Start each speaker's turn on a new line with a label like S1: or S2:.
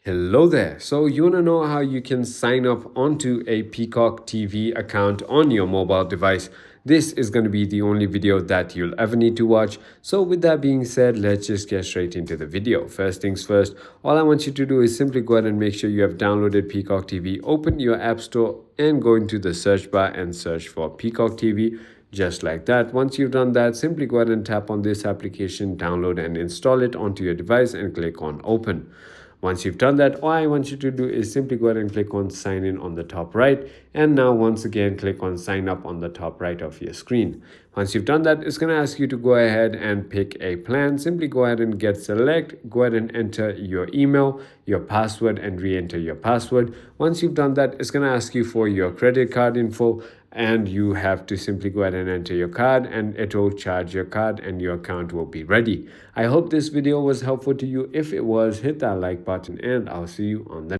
S1: Hello there. So you want to know how you can sign up onto a Peacock TV account on your mobile device? This is going to be the only video that you'll ever need to watch. So with that being said, let's just get straight into the video. First things first, all I want you to do is simply go ahead and make sure you have downloaded Peacock TV, open your app store and go into the search bar and search for Peacock TV. Just like that. Once you've done that, simply go ahead and tap on this application, download and install it onto your device and click on open. Once you've done that, all I want you to do is simply go ahead and click on sign in on the top right. And now once again, click on sign up on the top right of your screen. Once you've done that, it's going to ask you to go ahead and pick a plan. Simply go ahead and get select, go ahead and enter your email, your password and re-enter your password. Once you've done that, it's going to ask you for your credit card info and you have to simply go ahead and enter your card and it will charge your card and your account will be ready. I hope this video was helpful to you. If it was, hit that like button and I'll see you on the